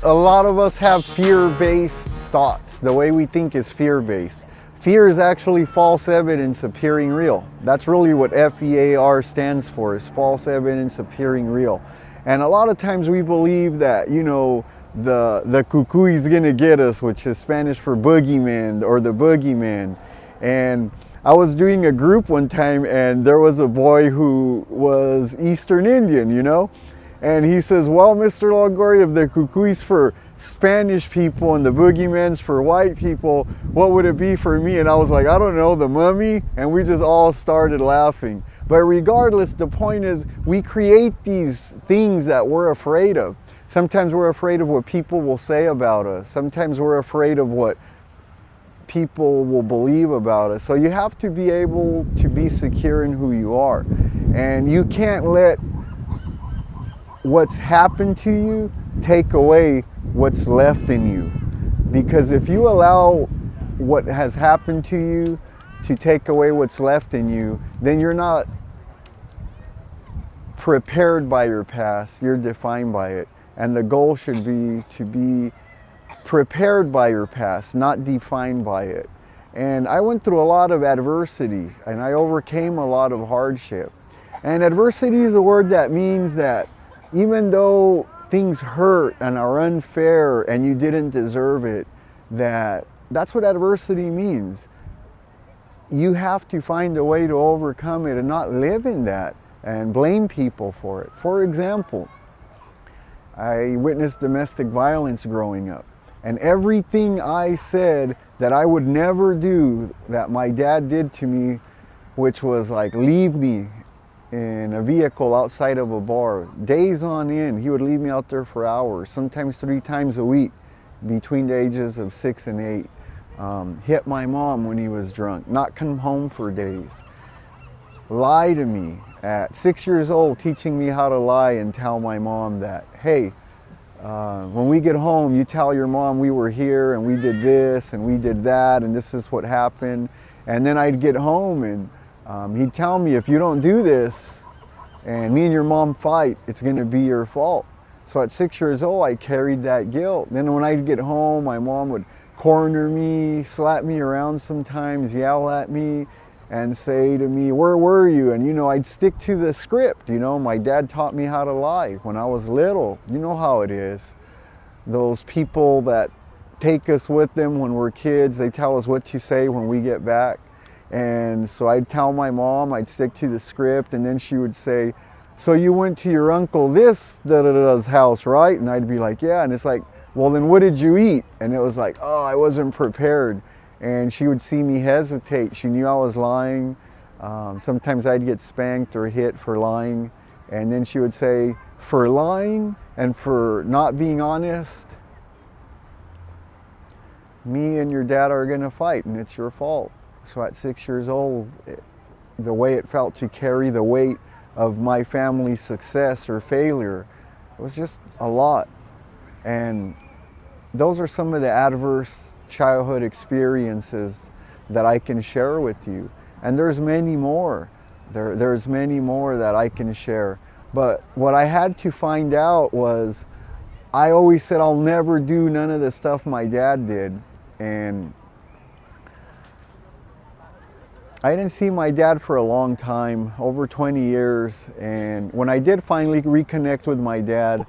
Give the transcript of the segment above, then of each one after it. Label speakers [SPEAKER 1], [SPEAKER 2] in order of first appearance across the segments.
[SPEAKER 1] A lot of us have fear-based thoughts. The way we think is fear-based. Fear is actually false evidence appearing real. That's really what FEAR stands for, is false evidence appearing real. And a lot of times we believe that, you know, the cucuy is gonna get us, which is Spanish for boogeyman or the boogeyman. And I was doing a group one time and there was a boy who was Eastern Indian, you know? And he says, well, Mr. Longoria, if the cucuy's for Spanish people and the boogeyman's for white people, what would it be for me? And I was like, I don't know, the mummy? And we just all started laughing. But regardless, the point is we create these things that we're afraid of. Sometimes we're afraid of what people will say about us. Sometimes we're afraid of what people will believe about us. So you have to be able to be secure in who you are. And you can't let what's happened to you take away what's left in you. Because if you allow what has happened to you to take away what's left in you, then you're not prepared by your past, you're defined by it. And the goal should be to be prepared by your past, not defined by it. And I went through a lot of adversity and I overcame a lot of hardship. And adversity is a word that means that even though things hurt and are unfair and you didn't deserve it, that's what adversity means. You have to find a way to overcome it and not live in that and blame people for it. For example, I witnessed domestic violence growing up, and everything I said that I would never do that my dad did to me, which was like leave me in a vehicle outside of a bar. Days on end, he would leave me out there for hours, sometimes 3 times a week, between the ages of 6 and 8. Hit my mom when he was drunk, not come home for days. Lie to me at 6 years old, teaching me how to lie and tell my mom that, hey, when we get home, you tell your mom we were here and we did this and we did that and this is what happened. And then I'd get home and he'd tell me, if you don't do this and me and your mom fight, it's gonna be your fault. So at 6 years old, I carried that guilt. Then when I'd get home, my mom would corner me, slap me around sometimes, yell at me, and say to me, where were you? And you know, I'd stick to the script. You know, my dad taught me how to lie when I was little. You know how it is. Those people that take us with them when we're kids, they tell us what to say when we get back. And so I'd tell my mom, I'd stick to the script, and then she would say, so you went to your uncle this da-da-da's house, right? And I'd be like, yeah. And it's like, well, then what did you eat? And it was like, oh, I wasn't prepared. And she would see me hesitate. She knew I was lying. Sometimes I'd get spanked or hit for lying. And then she would say, for lying and for not being honest, me and your dad are gonna fight and it's your fault. So at 6 years old, the way it felt to carry the weight of my family's success or failure, it was just a lot. And those are some of the adverse childhood experiences that I can share with you. And there's many more. There's many more that I can share. But what I had to find out was, I always said I'll never do none of the stuff my dad did. And I didn't see my dad for a long time, over 20 years. And when I did finally reconnect with my dad,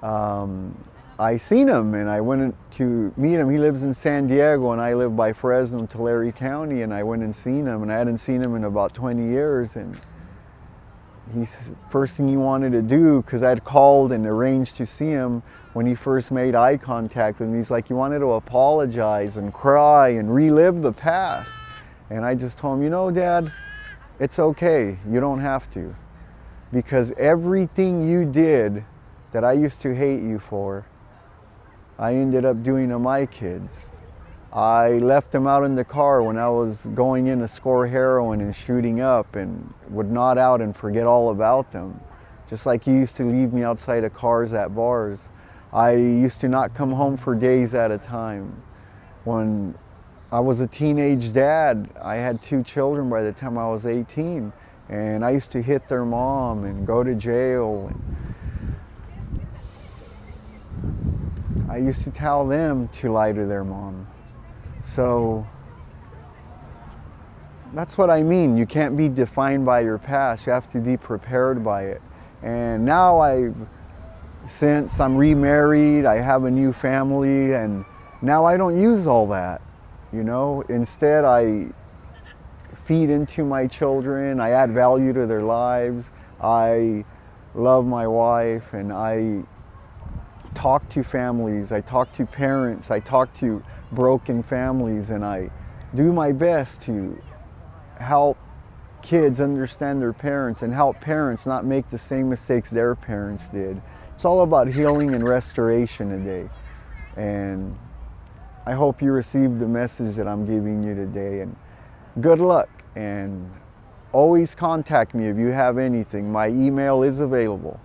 [SPEAKER 1] I seen him and I went to meet him. He lives in San Diego and I live by Fresno, Tulare County, and I went and seen him, and I hadn't seen him in about 20 years. And first thing he wanted to do, because I'd called and arranged to see him when he first made eye contact with me, he's like, he wanted to apologize and cry and relive the past. And I just told him, you know, Dad, it's okay, you don't have to. Because everything you did that I used to hate you for, I ended up doing to my kids. I left them out in the car when I was going in to score heroin and shooting up, and would nod out and forget all about them. Just like you used to leave me outside of cars at bars. I used to not come home for days at a time. When I was a teenage dad, I had 2 children by the time I was 18, and I used to hit their mom and go to jail. I used to tell them to lie to their mom. So that's what I mean. You can't be defined by your past. You have to be prepared by it. And now since I'm remarried, I have a new family, and now I don't use all that, you know. Instead, I feed into my children, I add value to their lives, I love my wife, and I talk to families, I talk to parents, I talk to broken families, and I do my best to help kids understand their parents and help parents not make the same mistakes their parents did. It's all about healing and restoration today. And I hope you received the message that I'm giving you today. And good luck. And always contact me if you have anything. My email is available.